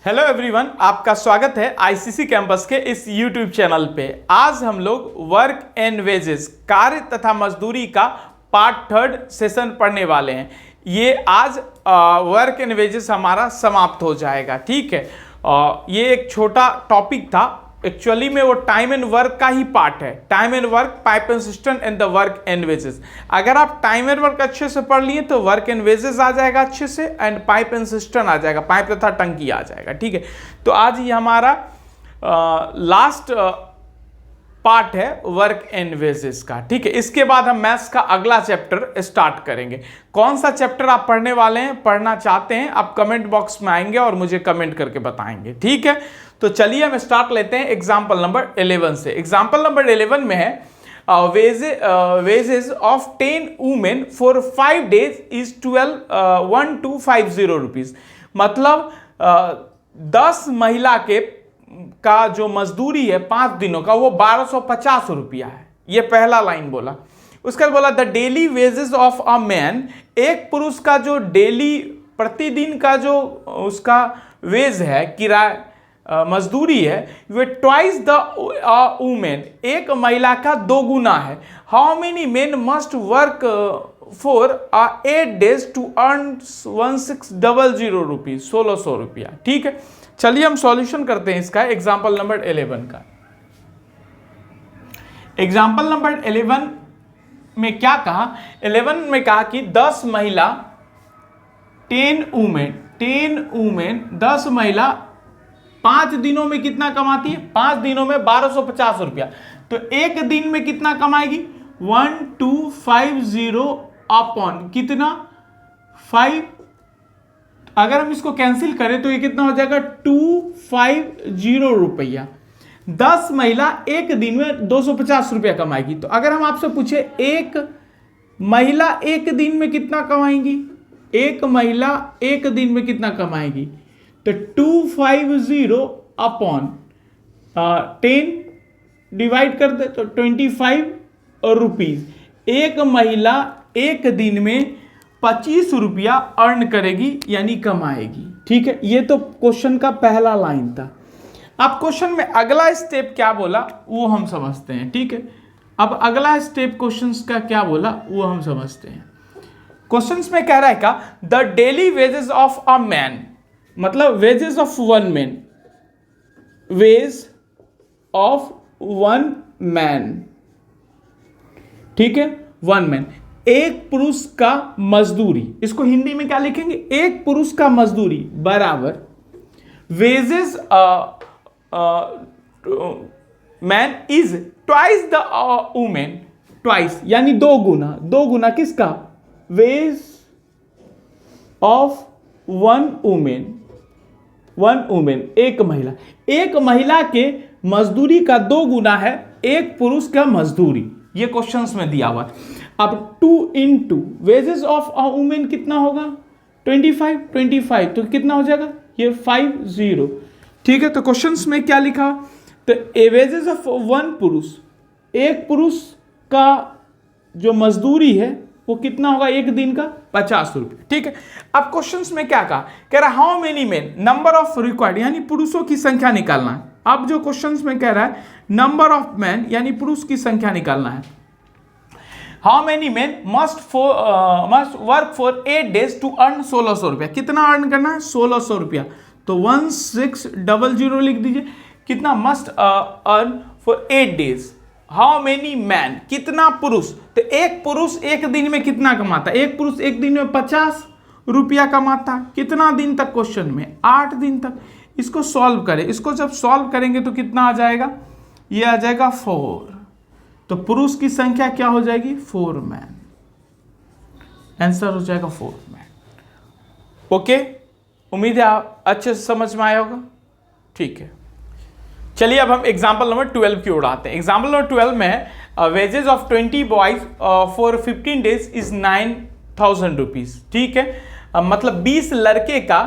Hello everyone, आपका स्वागत है आईसीसी कैंपस के इस यूट्यूब चैनल पे। आज हम लोग वर्क एंड वेजेस, कार्य तथा मजदूरी का पार्ट 3 सेशन पढ़ने वाले हैं। ये आज वर्क एंड वेजेस हमारा समाप्त हो जाएगा, ठीक है। ये एक छोटा टॉपिक था, एक्चुअली में वो टाइम एंड वर्क का ही पार्ट है। Time and work, pipe and system and the work and wages. अगर आप टाइम एंड वर्क अच्छे से पढ़ लिए तो वर्क एंड वेजेस आ जाएगा अच्छे से, एंड पाइप एंड सिस्टम आ जाएगा, पाइप तथा टंकी आ जाएगा, ठीक है। तो आज ये हमारा लास्ट पार्ट है वर्क एंड वेजेस का, ठीक है। इसके बाद हम मैथ्स का अगला चैप्टर स्टार्ट करेंगे। कौन सा चैप्टर आप पढ़ने वाले हैं, पढ़ना चाहते हैं, आप कमेंट बॉक्स में आएंगे और मुझे कमेंट करके बताएंगे, ठीक है। तो चलिए हम स्टार्ट लेते हैं एग्जाम्पल नंबर 11 से। एग्जाम्पल नंबर 11 में है wages of 10 women for 5 days is 12,250 rupees. मतलब 10 महिला का जो मजदूरी है 5 दिनों का वो 1250 रुपया है। ये पहला लाइन बोला। उसके बाद बोला the daily wages of a man, एक पुरुष का जो डेली प्रतिदिन का जो उसका वेज है, किराया मजदूरी है, वे ट्वाइस द वुमेन, एक महिला का 2 गुना है। How many men must work for 8 days to earn 1600 rupees, 1600 रुपया, ठीक है। चलिए हम सॉल्यूशन करते हैं इसका एग्जाम्पल नंबर 11 का। एग्जाम्पल नंबर 11 में क्या कहा? 11 में कहा कि 10 महिला 10 वुमेन 10 महिला 5 दिनों में कितना कमाती है? 5 दिनों में 1250 रुपया। तो एक दिन में कितना कमाएगी? 1250 अपॉन कितना? 5। अगर हम इसको कैंसिल करें तो ये कितना हो जाएगा? 250 रुपया। 10 महिला एक दिन में 250 रुपया कमाएगी। तो अगर हम आपसे पूछे एक महिला एक दिन में कितना कमाएंगी, एक महिला एक दिन में कितना कमाएगी, तो 250 अपॉन 10 डिवाइड कर दे तो 25 रुपीज। एक महिला एक दिन में 25 रुपया अर्न करेगी, यानी कमाएगी, ठीक है। ये तो क्वेश्चन का पहला लाइन था। अब क्वेश्चन में अगला स्टेप क्या बोला वो हम समझते हैं, ठीक है। अब अगला स्टेप क्वेश्चन का क्या बोला वो हम समझते हैं। क्वेश्चन में कह रहा है का the daily wages of a man, मतलब wages of one man, wage of one man, ठीक है, वन मैन, एक पुरुष का मजदूरी। इसको हिंदी में क्या लिखेंगे? एक पुरुष का मजदूरी बराबर wages man is twice the women, twice यानी 2 गुना। 2 गुना किसका? वेज ऑफ वन वुमेन, एक महिला। एक महिला के मजदूरी का 2 गुना है एक पुरुष का मजदूरी। ये क्वेश्चंस में दिया हुआ। अब 2 into wages of a women कितना होगा? 25 तो कितना हो जाएगा? ये 50, ठीक है। तो क्वेश्चंस में क्या लिखा? तो ए वेजेस ऑफ वन पुरुष, एक पुरुष का जो मजदूरी है वो कितना होगा एक दिन का? 50 रुपये, ठीक है। अब क्वेश्चंस में क्या कहा? कह रहा how many main, number of required, यानी पुरुषों की संख्या निकालना है। अब जो क्वेश्चंस में कह रहा है नंबर ऑफ मैन, यानी पुरुष की संख्या निकालना है। How many man must work for 8 days to earn 1600 रुपया। कितना अर्न करना है? 1600 रुपया। तो 1600 लिख दीजिए। कितना must earn for 8 days। How many man, कितना पुरुष? तो एक पुरुष एक दिन में कितना कमाता? एक पुरुष एक दिन में 50 रुपया कमाता। कितना दिन तक? क्वेश्चन में 8 दिन तक। इसको सॉल्व करें। इसको जब सॉल्व करेंगे तो कितना आ जाएगा? ये आ जाएगा 4। तो पुरुष की संख्या क्या हो जाएगी? 4 मैन। आंसर हो जाएगा 4 मैन। ओके, उम्मीद है आप अच्छे से समझ में आया होगा, ठीक है। चलिए अब हम एग्जाम्पल नंबर 12 की ओर आते हैं। एग्जाम्पल नंबर 12 में है wages of 20 boys for 15 days is 9000 rupees, ठीक है। मतलब 20 लड़के का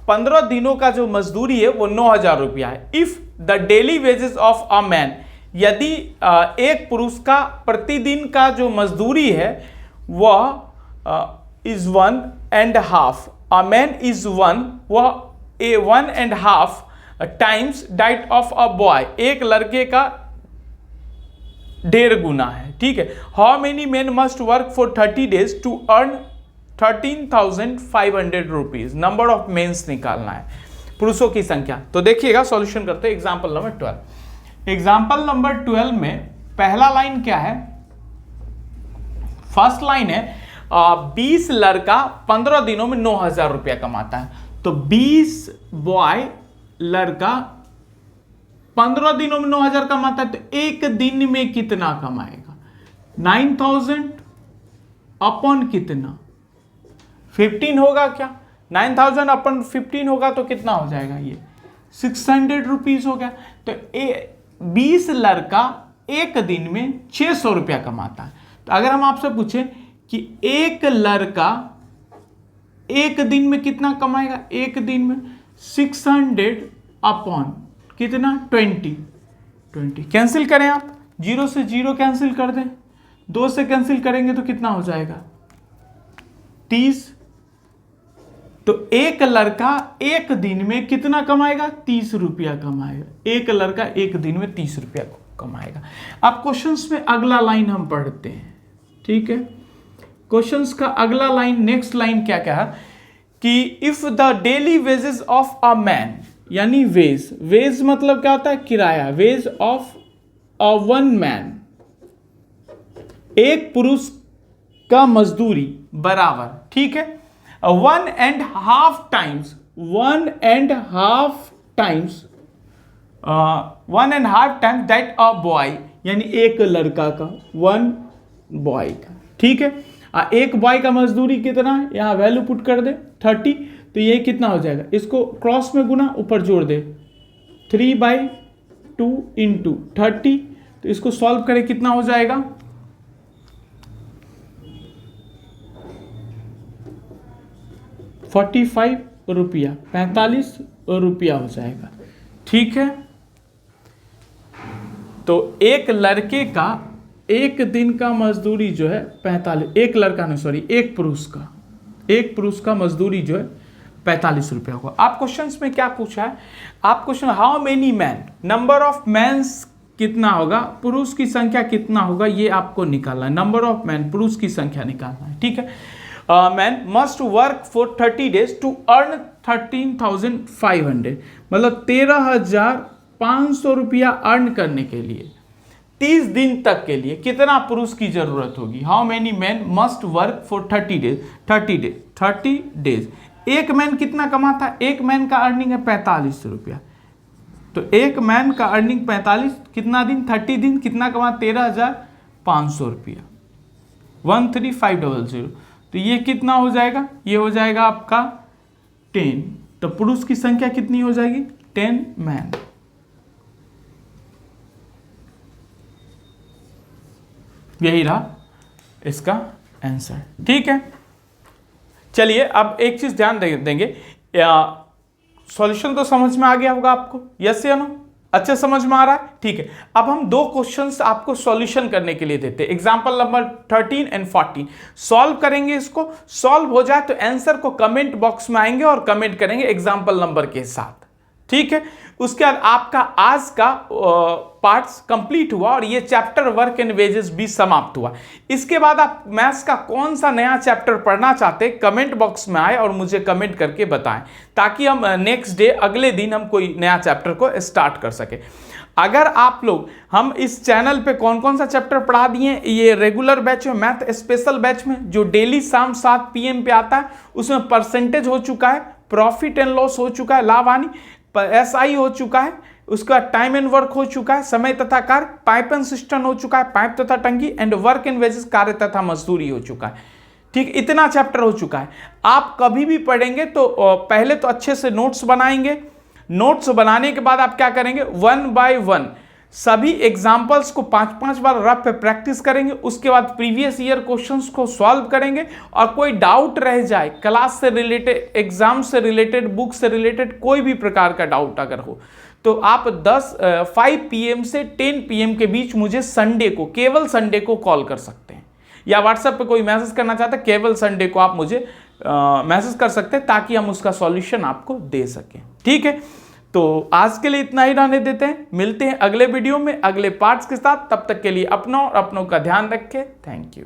15 दिनों का जो मजदूरी है वो 9000 रुपया है। If the daily wages of a man, यदि एक पुरुष का प्रतिदिन का जो मजदूरी है वह इज 1.5, अ मैन इज 1, वह a 1.5 times diet of a boy, एक लड़के का 1.5 गुना है, ठीक है। How many men must work for 30 days to earn 13,500 rupees, number of mens निकालना है, पुरुषों की संख्या। तो देखिएगा सॉल्यूशन करते हैं एग्जांपल नंबर 12। एग्जांपल नंबर 12 में पहला लाइन क्या है, फर्स्ट लाइन है 20 लड़का 15 दिनों में 9,000 रुपया कमाता है। तो 20 बॉय लड़का 15 दिनों में 9,000 कमाता है, तो एक दिन में कितना कमाएगा, 9,000 अपॉन कितना 15 होगा क्या, 9,000 अपॉन 15 होगा तो कितना हो जाएगा, ये 600 रुपीज हो गया। तो 20 लड़का एक दिन में 600 रुपया कमाता है। तो अगर हम आपसे पूछे कि एक लड़का एक दिन में कितना कमाएगा, एक दिन में 600 अपॉन कितना 20 कैंसिल करें आप, 0 से 0 कैंसिल कर दें, 2 से कैंसिल करेंगे तो कितना हो जाएगा 30। तो एक लड़का एक दिन में कितना कमाएगा, 30 रुपया कमाएगा, एक लड़का एक दिन में 30 रुपया कमाएगा। अब क्वेश्चंस में अगला लाइन हम पढ़ते हैं, ठीक है। क्वेश्चंस का अगला लाइन, नेक्स्ट लाइन क्या क्या है कि if the daily wages of a man, यानी वेज मतलब क्या होता है, किराया, ways of a one man, एक पुरुष का मजदूरी बराबर, ठीक है, 1.5 times 1.5 times that a boy, यानी एक लड़का का, 1 बॉय का, ठीक है। एक बॉय का मजदूरी कितना है, यहां वैल्यू पुट कर दे 30, तो ये कितना हो जाएगा, इसको क्रॉस में गुना ऊपर जोड़ दे, 3/2 इंटू 30, तो इसको सॉल्व करें कितना हो जाएगा, 45 रुपया, 45 रुपया हो जाएगा, ठीक है। तो एक लड़के का एक दिन का मजदूरी जो है 45, एक लड़का नहीं सॉरी एक पुरुष का मजदूरी जो है 45 रुपया होगा। आप क्वेश्चंस में क्या पूछा है, आप question how many man, number of mans कितना होगा, पुरुष की संख्या कितना होगा, ये आपको निकालना है, नंबर ऑफ मैन, पुरुष की संख्या निकालना है, ठीक है। Man must work for 30 days to earn 13,500, मतलब 13,500 रुपया अर्न करने के लिए 30 दिन तक के लिए कितना पुरुष की जरूरत होगी। How many man must work for 30 days. एक मैन कितना कमाता है, एक मैन का अर्निंग है 45 रुपया, तो एक मैन का अर्निंग 45, कितना दिन, 30 दिन, कितना कमा 13,500 रुपया, 13,500। तो ये कितना हो जाएगा, ये हो जाएगा आपका 10। तो पुरुष की संख्या कितनी हो जाएगी, 10 मैन। यही रहा इसका आंसर, ठीक है। चलिए अब एक चीज ध्यान देंगे, सॉल्यूशन तो समझ में आ गया होगा आपको, यस या नो, अच्छे समझ में आ रहा है, ठीक है। अब हम 2 क्वेश्चंस आपको सॉल्यूशन करने के लिए देते हैं, एग्जांपल नंबर 13 एंड 14 सॉल्व करेंगे। इसको सॉल्व हो जाए तो आंसर को कमेंट बॉक्स में आएंगे और कमेंट करेंगे एग्जांपल नंबर के साथ, ठीक है। उसके बाद आपका आज का पार्ट्स कंप्लीट हुआ और ये चैप्टर वर्क एंड वेजेस भी समाप्त हुआ। इसके बाद आप मैथ्स का कौन सा नया चैप्टर पढ़ना चाहते हैं कमेंट बॉक्स में आए और मुझे कमेंट करके बताएं, ताकि हम नेक्स्ट डे अगले दिन हम कोई नया चैप्टर को स्टार्ट कर सके। अगर आप लोग, हम इस चैनल पे कौन कौन सा चैप्टर पढ़ा दिए, ये रेगुलर बैच में, मैथ स्पेशल बैच में जो डेली शाम 7 PM पे आता है, उसमें परसेंटेज हो चुका है, प्रॉफिट एंड लॉस हो चुका है, लाभ हानि, SI हो चुका है, उसका टाइम एंड वर्क हो चुका है, समय तथा कार्य, पाइप एंड सिस्टम हो चुका है, पाइप तथा टंकी, एंड वर्क एंड वेजेस, कार्य तथा मजदूरी हो चुका है, ठीक, इतना चैप्टर हो चुका है। आप कभी भी पढ़ेंगे तो पहले तो अच्छे से नोट्स बनाएंगे, नोट्स बनाने के बाद आप क्या करेंगे, 1 by 1 सभी एग्जाम्पल्स को 5-5 बार रफ पे प्रैक्टिस करेंगे। उसके बाद प्रीवियस ईयर क्वेश्चंस को सॉल्व करेंगे, और कोई डाउट रह जाए क्लास से रिलेटेड, एग्जाम से रिलेटेड, बुक से रिलेटेड, कोई भी प्रकार का डाउट अगर हो तो आप 5 PM से 10 PM के बीच मुझे संडे को, केवल संडे को कॉल कर सकते हैं, या व्हाट्सएप पे कोई मैसेज करना चाहते हैं, केवल संडे को आप मुझे मैसेज कर सकते हैं ताकि हम उसका सॉल्यूशन आपको दे सकें। ठीक है, तो आज के लिए इतना ही रहने देते हैं, मिलते हैं अगले वीडियो में अगले पार्ट्स के साथ। तब तक के लिए अपनों और अपनों का ध्यान रखें। Thank you.